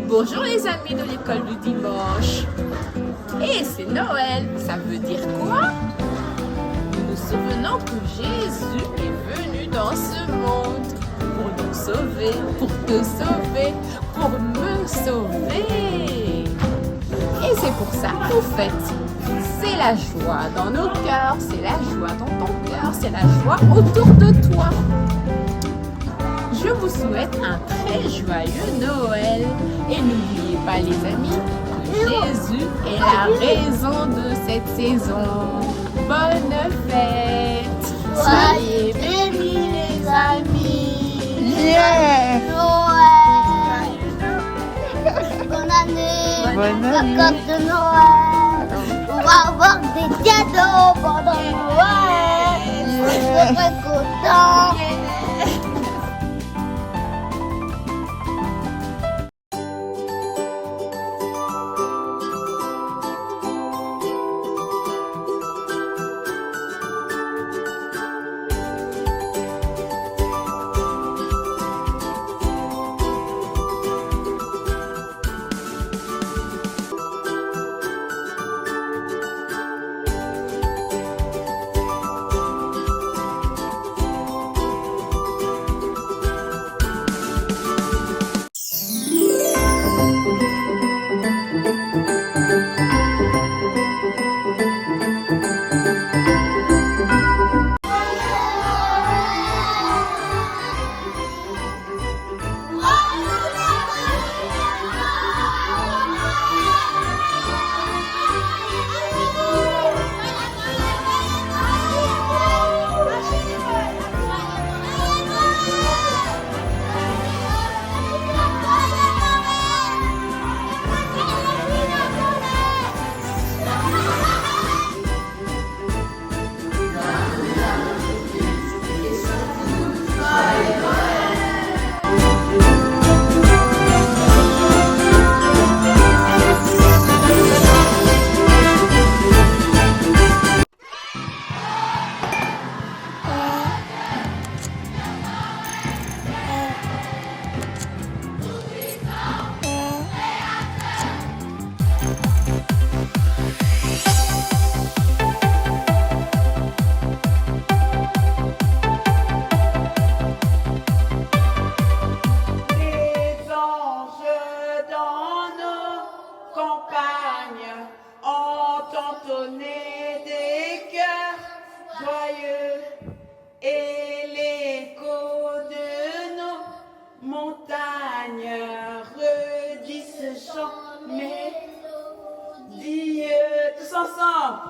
Bonjour les amis de l'école du dimanche. Et c'est Noël, ça veut dire quoi? Nous nous souvenons que Jésus est venu dans ce monde pour nous sauver, pour te sauver, pour me sauver. Et c'est pour ça qu'on fête. C'est la joie dans nos cœurs, c'est la joie dans ton cœur, c'est la joie autour de toi. Je vous souhaite un très joyeux Noël. Et n'oubliez pas les amis, que Jésus est la raison de cette saison. Bonne fête. Soyez bénis les amis. Yeah. Noël. Bonne année. Bonne année. Vacances de Noël. On va avoir des cadeaux pendant Noël. Je suis très content. Entonner des cœurs joyeux et l'écho de nos montagnes redit ce chant mélodieux tous ensemble.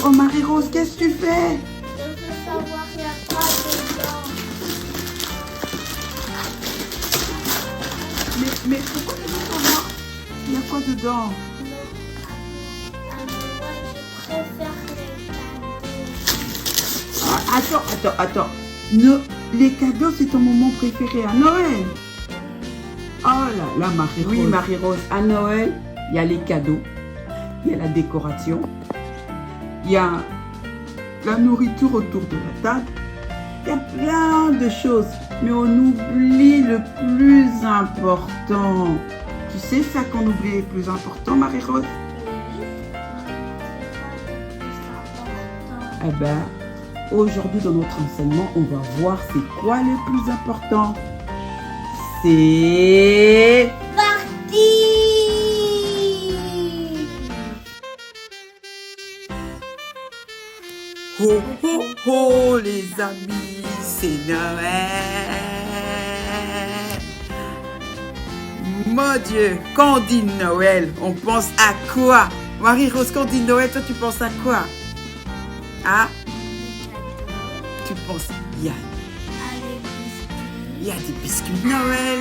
Oh, Marie-Rose, qu'est-ce que tu fais? Je veux savoir il y a quoi dedans. Mais pourquoi tu veux savoir? Il y a quoi dedans? À Noël, je préfère les cadeaux. Attends. Les cadeaux, c'est ton moment préféré à Noël. Oh là là, Marie-Rose. Oui, Marie-Rose, à Noël, il y a les cadeaux, il y a la décoration, il y a la nourriture autour de la table. Il y a plein de choses, mais on oublie le plus important. Tu sais ça qu'on oublie le plus important, Marie-Rose? Eh ben, aujourd'hui dans notre enseignement, on va voir c'est quoi le plus important. C'est Parti. ho ho ho les amis, c'est Noël. Mon Dieu, quand on dit Noël, on pense à quoi? Marie-Rose, quand on dit Noël, toi tu penses à quoi? Ah? Tu penses, il y a des biscuits de Noël.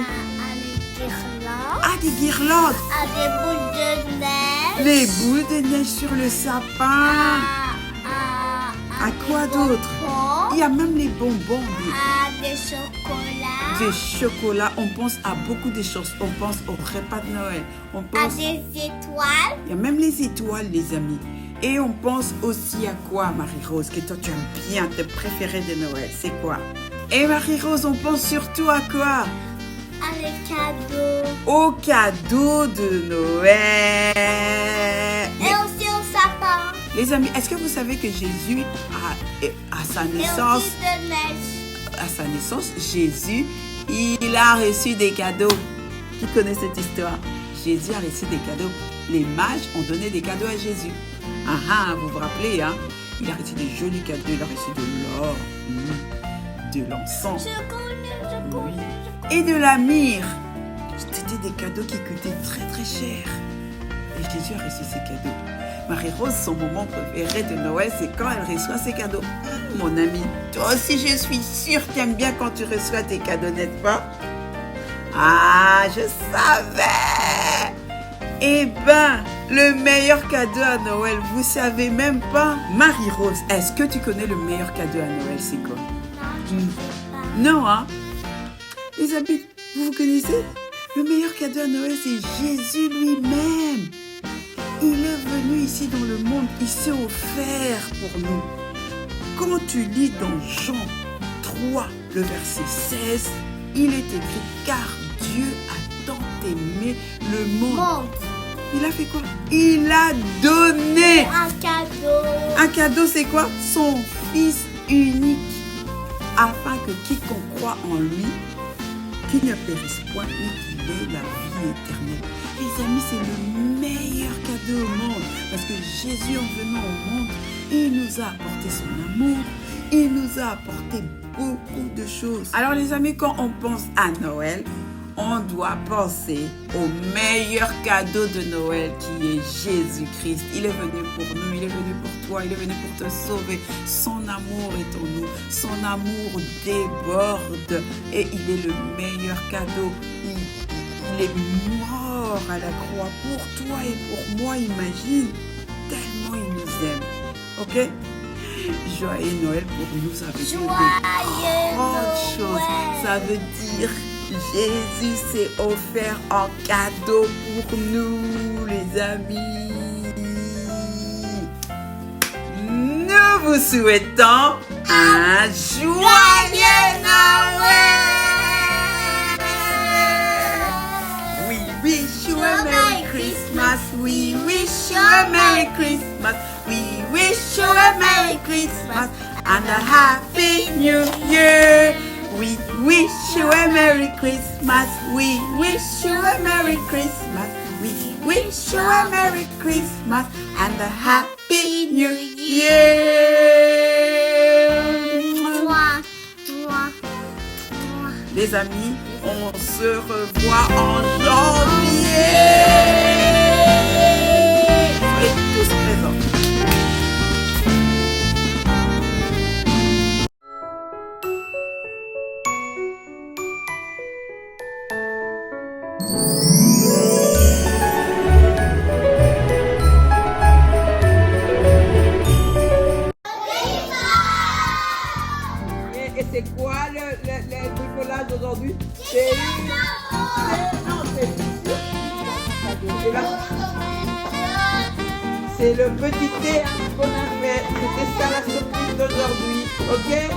Ah, des guirlandes. À des boules de neige. Les boules de neige sur le sapin. À quoi d'autre? Il y a même les bonbons. Des chocolats. Des chocolats. On pense à beaucoup de choses. On pense au repas de Noël. On À pense... des étoiles. Il y a même les étoiles, les amis. Et on pense aussi à quoi, Marie-Rose, que toi tu aimes bien, tes préférés de Noël, c'est quoi? Et Marie-Rose, on pense surtout à quoi? À les cadeaux. Aux cadeaux de Noël. Et aussi au sapin. Les amis, est-ce que vous savez que Jésus, à sa naissance, Jésus, il a reçu des cadeaux. Qui connaît cette histoire? Jésus a reçu des cadeaux. Les mages ont donné des cadeaux à Jésus. Vous vous rappelez, hein? Il a reçu des jolis cadeaux. Il a reçu de l'or, de l'encens, Je connais. et de la myrrhe. C'était des cadeaux qui coûtaient très très cher. Et Jésus a reçu ces cadeaux. Marie-Rose, son moment préféré de Noël, c'est quand elle reçoit ses cadeaux. Mon ami, toi aussi, je suis sûre que tu aimes bien quand tu reçois tes cadeaux, n'est-ce pas? Ah, je savais! Eh ben, le meilleur cadeau à Noël, vous savez même pas? Marie-Rose, est-ce que tu connais le meilleur cadeau à Noël, c'est quoi? Non, hein? Les amis, vous connaissez? Le meilleur cadeau à Noël, c'est Jésus lui-même. Il est venu ici dans le monde, il s'est offert pour nous. Quand tu lis dans Jean 3, le verset 16, il est écrit « Car Dieu a tant aimé le monde. » Il a fait quoi? Il a donné Un cadeau. un cadeau, c'est quoi? Son Fils unique, afin que quiconque croit en lui, qu'il ne périsse point, mais qu'il ait la vie éternelle. Les amis, c'est le meilleur cadeau au monde, parce que Jésus, en venant au monde, il nous a apporté son amour, il nous a apporté beaucoup de choses. Alors les amis, quand on pense à Noël, on doit penser au meilleur cadeau de Noël qui est Jésus-Christ. Il est venu pour nous, il est venu pour toi, il est venu pour te sauver. Son amour est en nous, son amour déborde et il est le meilleur cadeau. Il est mort à la croix pour toi et pour moi, imagine, tellement il nous aime. Ok? Joyeux Noël pour nous, ça veut dire de grandes choses. Ça veut dire Jésus s'est offert en cadeau pour nous, les amis. Nous vous souhaitons un joyeux Noël. We wish you a Merry Christmas. We wish you a Merry Christmas. We wish you a Merry Christmas and a Happy New Year. We wish you a Merry Christmas. We wish you a Merry Christmas. We wish you a Merry Christmas and a Happy New Year. Les amis, on se revoit en janvier. Soyez tous présents. Et c'est quoi le bricolage aujourd'hui? C'est le petit thé qu'on a fait. C'était ça la surprise Ok?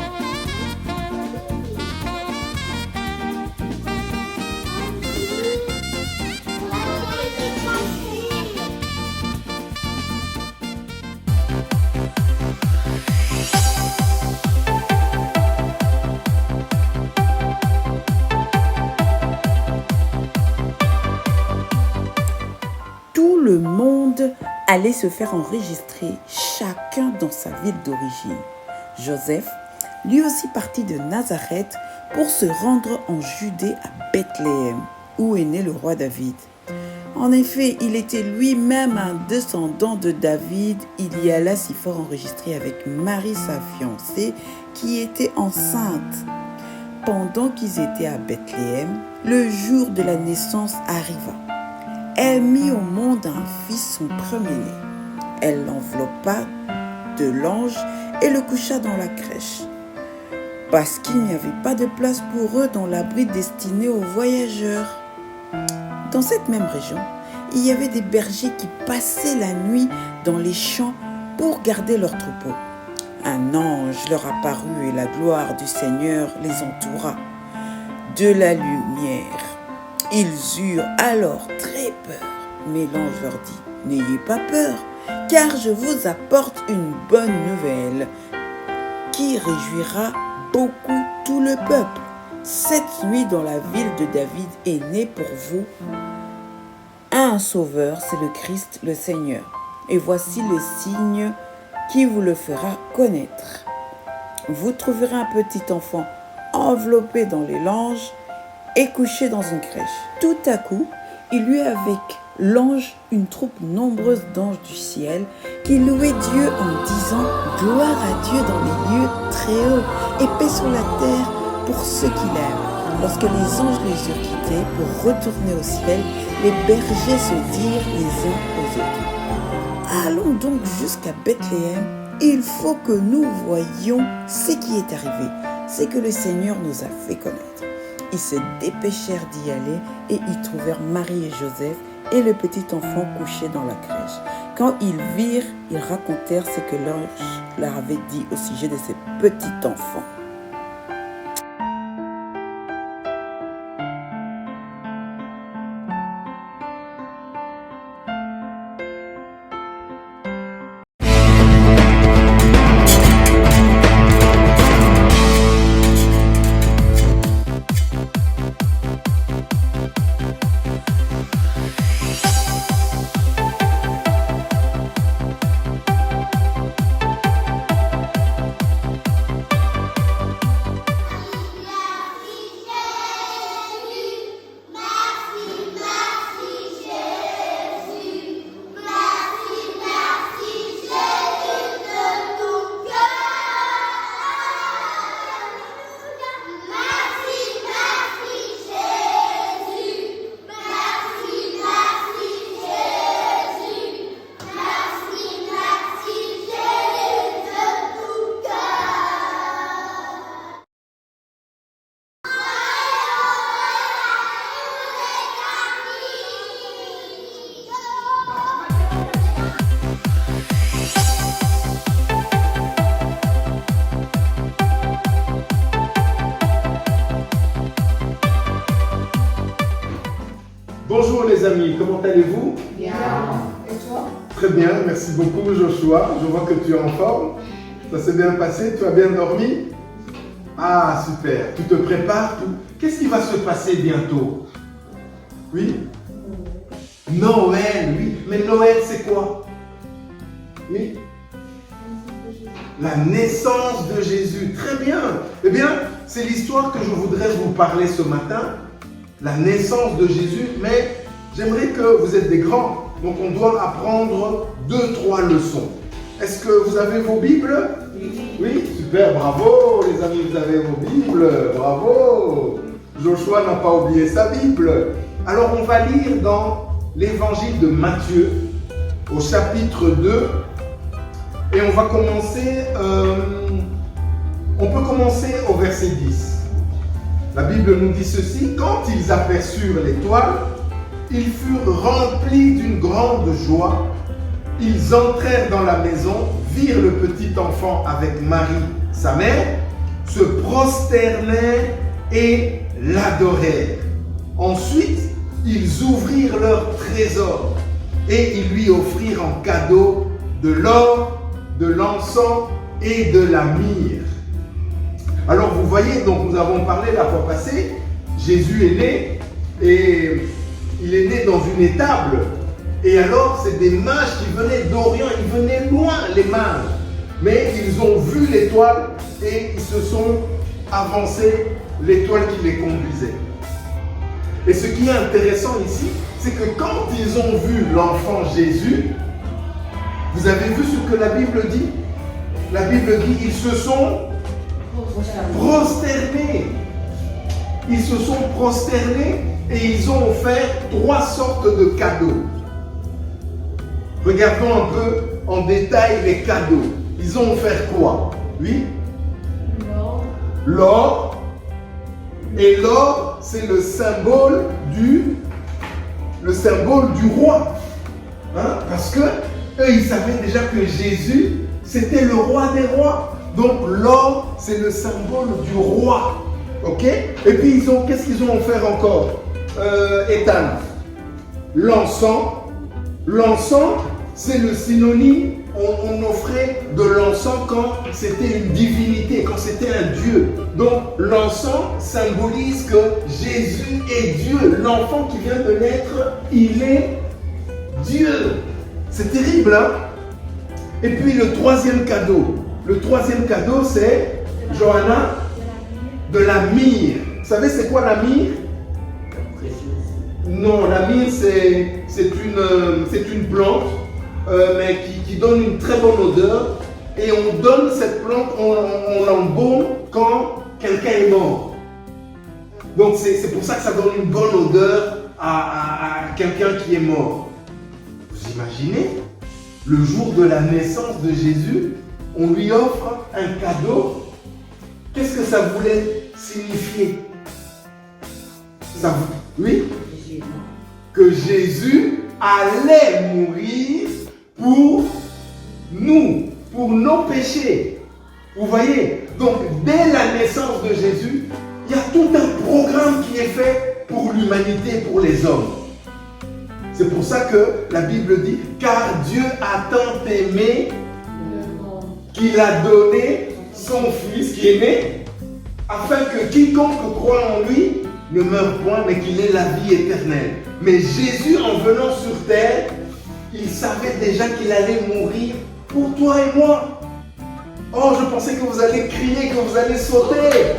Tout le monde allait se faire enregistrer, chacun dans sa ville d'origine. Joseph, lui aussi parti de Nazareth pour se rendre en Judée à Bethléem, où est né le roi David. En effet, il était lui-même un descendant de David. Il y alla s'y faire enregistrer avec Marie, sa fiancée, qui était enceinte. Pendant qu'ils étaient à Bethléem, le jour de la naissance arriva. Elle mit au monde un fils, son premier-né. Elle l'enveloppa de l'ange et le coucha dans la crèche, parce qu'il n'y avait pas de place pour eux dans l'abri destiné aux voyageurs. Dans cette même région, il y avait des bergers qui passaient la nuit dans les champs pour garder leurs troupeaux. Un ange leur apparut et la gloire du Seigneur les entoura de la lumière. Ils eurent alors très peur, mais l'ange leur dit « N'ayez pas peur, car je vous apporte une bonne nouvelle qui réjouira beaucoup tout le peuple. Cette nuit, dans la ville de David, est né pour vous un sauveur, c'est le Christ, le Seigneur. Et voici le signe qui vous le fera connaître. Vous trouverez un petit enfant enveloppé dans les langes et couché dans une crèche. Tout à coup, il eut avec l'ange une troupe nombreuse d'anges du ciel qui louaient Dieu en disant « Gloire à Dieu dans les lieux très hauts et paix sur la terre pour ceux qui l'aiment. » Lorsque les anges les eurent quittés pour retourner au ciel, les bergers se dirent les uns aux autres « Allons donc jusqu'à Bethléem, il faut que nous voyions ce qui est arrivé, ce que le Seigneur nous a fait connaître. » Ils se dépêchèrent d'y aller et y trouvèrent Marie et Joseph et le petit enfant couché dans la crèche. Quand ils virent, ils racontèrent ce que l'ange leur avait dit au sujet de ce petit enfant. Bonjour les amis, comment allez-vous? Bien. Et toi? Très bien, merci beaucoup Joshua. Je vois que tu es en forme. Ça s'est bien passé, tu as bien dormi? Ah super, tu te prépares tout. Qu'est-ce qui va se passer bientôt? Oui? Noël, oui. Mais Noël c'est quoi? Oui? La naissance de Jésus. Très bien. Eh bien, c'est l'histoire que je voudrais vous parler ce matin. La naissance de Jésus, mais j'aimerais que vous êtes des grands, donc on doit apprendre 2-3 leçons. Est-ce que vous avez vos Bibles? Oui, super, bravo les amis, vous avez vos Bibles, bravo. Joshua n'a pas oublié sa Bible. Alors on va lire dans l'évangile de Matthieu, au chapitre 2, et on va commencer, on peut commencer au verset 10. La Bible nous dit ceci: quand ils aperçurent l'étoile, ils furent remplis d'une grande joie ils entrèrent dans la maison, virent le petit enfant avec Marie, sa mère, se prosternèrent et l'adorèrent. Ensuite, ils ouvrirent leur trésor et ils lui offrirent en cadeau de l'or, de l'encens et de la myrrhe. Alors vous voyez, donc nous avons parlé la fois passée, Jésus est né et il est né dans une étable. Et alors c'est des mages qui venaient d'Orient, ils venaient loin les mages. Mais ils ont vu l'étoile et ils se sont avancés, l'étoile qui les conduisait. Et ce qui est intéressant ici, c'est que quand ils ont vu l'enfant Jésus, vous avez vu ce que la Bible dit? La Bible dit, ils se sont prosternés. Ils se sont prosternés et ils ont offert 3 sortes de cadeaux. Regardons un peu en détail les cadeaux. Ils ont offert quoi? Oui? L'or. Et l'or, c'est le symbole du roi. Hein? Parce que eux, ils savaient déjà que Jésus, c'était le roi des rois. Donc l'or, c'est le symbole du roi. Ok? Et puis qu'est-ce qu'ils ont offert encore? Ethan. L'encens. L'encens, c'est le synonyme. On offrait de l'encens quand c'était une divinité, quand c'était un Dieu. Donc l'encens symbolise que Jésus est Dieu. L'enfant qui vient de naître, il est Dieu. C'est terrible, hein? Et puis le troisième cadeau. Le troisième cadeau, c'est, Johanna, de la myrrhe. Vous savez c'est quoi la myrrhe? Non, la myrrhe c'est une plante. Mais qui donne une très bonne odeur. Et on donne cette plante, on l'embaume quand quelqu'un est mort. Donc c'est pour ça que ça donne une bonne odeur à quelqu'un qui est mort. Vous imaginez? Le jour de la naissance de Jésus, on lui offre un cadeau. Qu'est-ce que ça voulait signifier? Oui? Que Jésus allait mourir pour nous, pour nos péchés. Vous voyez? Donc, dès la naissance de Jésus, il y a tout un programme qui est fait pour l'humanité, pour les hommes. C'est pour ça que la Bible dit, car Dieu a tant aimé qu'il a donné son Fils qui est né, afin que quiconque croit en lui ne meure point, mais qu'il ait la vie éternelle. Mais Jésus, en venant sur terre, il savait déjà qu'il allait mourir pour toi et moi. Oh, je pensais que vous allez crier, que vous allez sauter.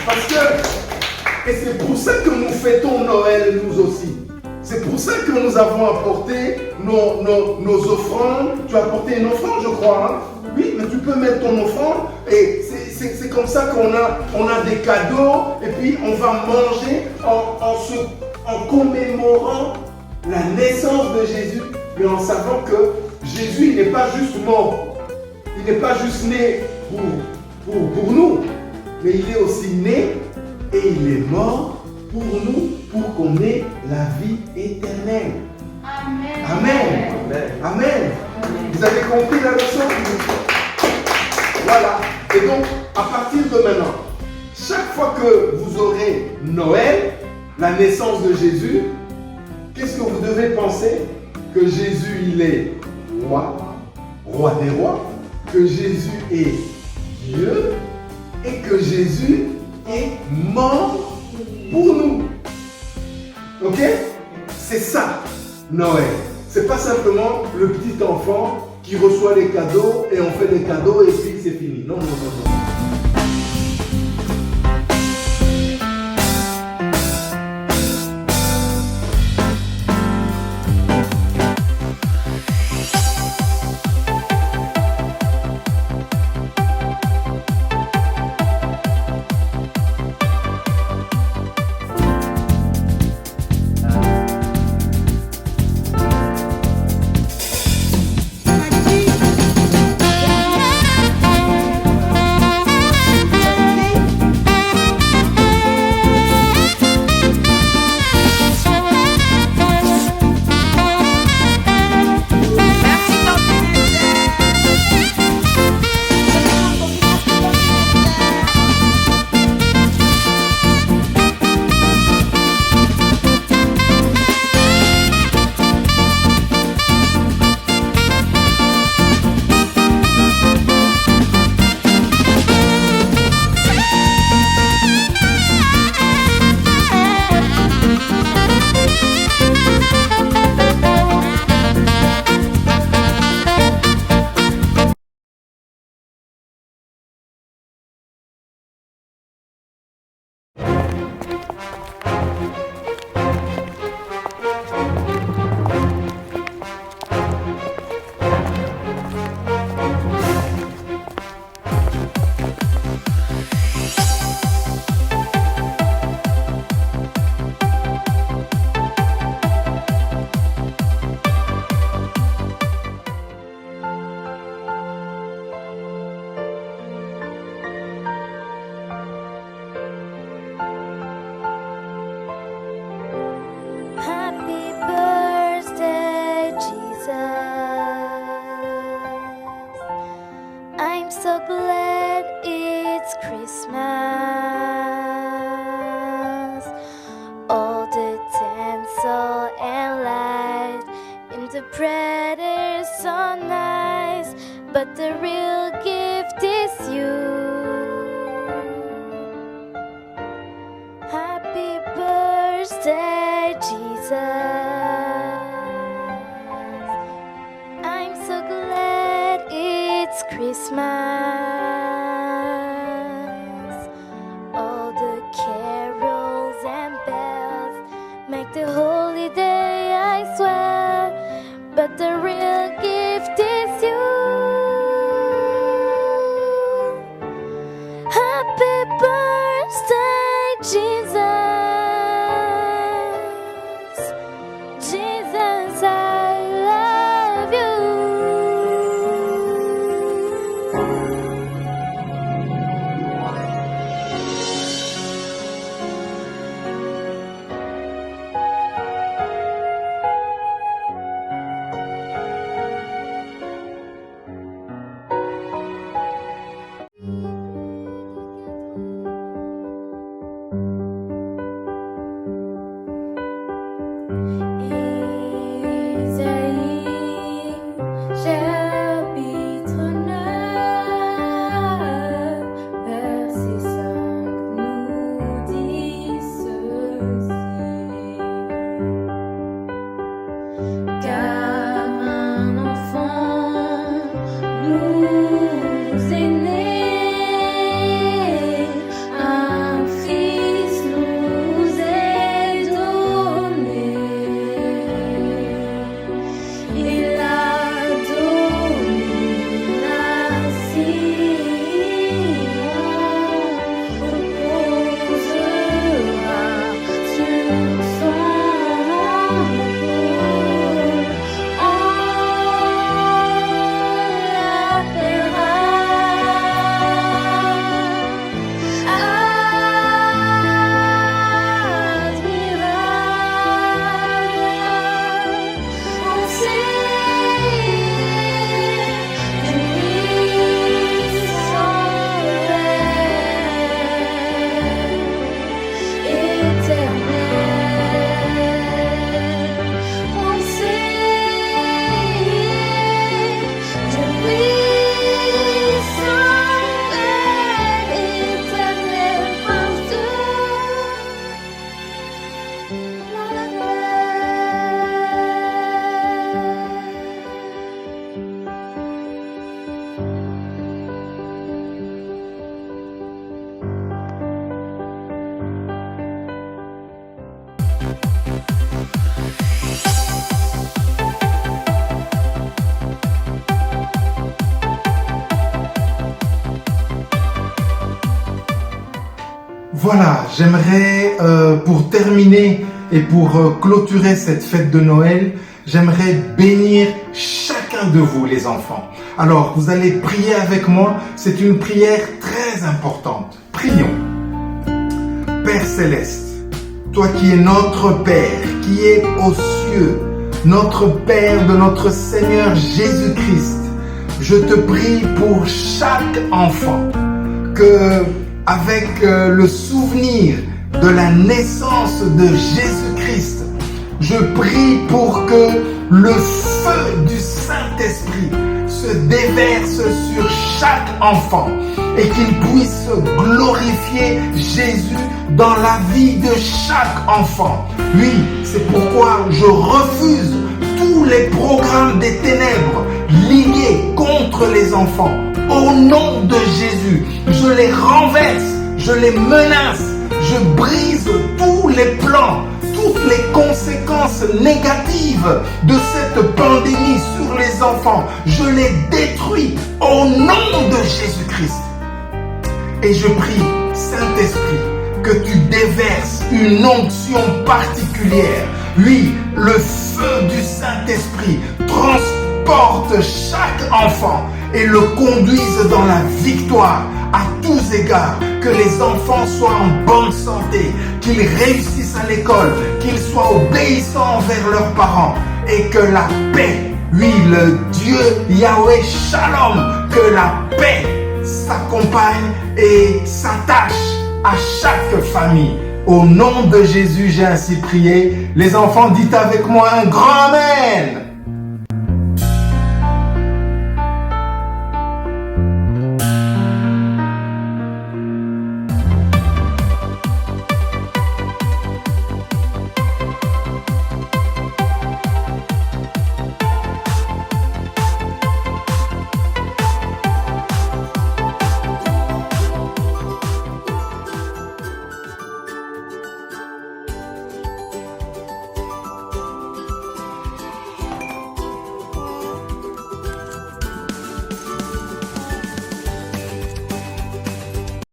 Parce que, et c'est pour ça que nous fêtons Noël nous aussi. C'est pour ça que nous avons apporté nos offrandes. Tu as apporté une offrande, je crois. Hein? Oui, mais tu peux mettre ton offrande. Et c'est comme ça qu'on a des cadeaux. Et puis on va manger en commémorant la naissance de Jésus, mais en savant que Jésus, il n'est pas juste mort. Il n'est pas juste né pour nous, mais il est aussi né et il est mort pour nous, pour qu'on ait la vie éternelle. Amen. Amen. Amen. Amen. Vous avez compris la leçon? Voilà. Et donc, à partir de maintenant, chaque fois que vous aurez Noël, la naissance de Jésus, qu'est-ce que vous devez penser? Que Jésus, il est roi, roi des rois, que Jésus est Dieu et que Jésus est mort pour nous. Ok? C'est ça, Noël. C'est pas simplement le petit enfant qui reçoit les cadeaux et on fait des cadeaux et puis c'est fini. Non, non, non, non. Happy birthday, Jesus. I'm so glad it's Christmas. All the tinsel and light in the bread is so nice, but the real gift is you. Happy birthday, Jesus. I'm so glad it's Christmas. All the carols and bells make the holiday, I swear, but the real gift is you. Happy birthday, Jesus. Jesus, I love you. Isaïe, chapitre 9, verset 5 nous dit ceci. Car un enfant nous est né, un fils nous est donné. Il a donné nation, reposera sur son épaule. On l'appellera admirable. On sait Voilà, j'aimerais, pour terminer et pour clôturer cette fête de Noël, j'aimerais bénir chacun de vous, les enfants. Alors, vous allez prier avec moi. C'est une prière très importante. Prions. Père Céleste, toi qui es notre Père, qui es aux cieux, notre Père de notre Seigneur Jésus-Christ, je te prie pour chaque enfant que, avec le souvenir de la naissance de Jésus-Christ, je prie pour que le feu du Saint-Esprit se déverse sur chaque enfant et qu'il puisse glorifier Jésus dans la vie de chaque enfant. Oui, c'est pourquoi je refuse tous les programmes des ténèbres liés contre les enfants. Au nom de Jésus, je les renverse, je les menace, je brise tous les plans, tout toutes les conséquences négatives de cette pandémie sur les enfants. Je les détruis au nom de Jésus-Christ. Et je prie, Saint-Esprit, que tu déverses une onction particulière. Oui, le feu du Saint-Esprit transporte chaque enfant et le conduise dans la victoire à tous égards. Que les enfants soient en bonne santé, qu'ils réussissent à l'école, qu'ils soient obéissants envers leurs parents et que la paix, oui, le Dieu Yahweh Shalom, que la paix s'accompagne et s'attache à chaque famille. Au nom de Jésus, j'ai ainsi prié. Les enfants, dites avec moi un grand Amen.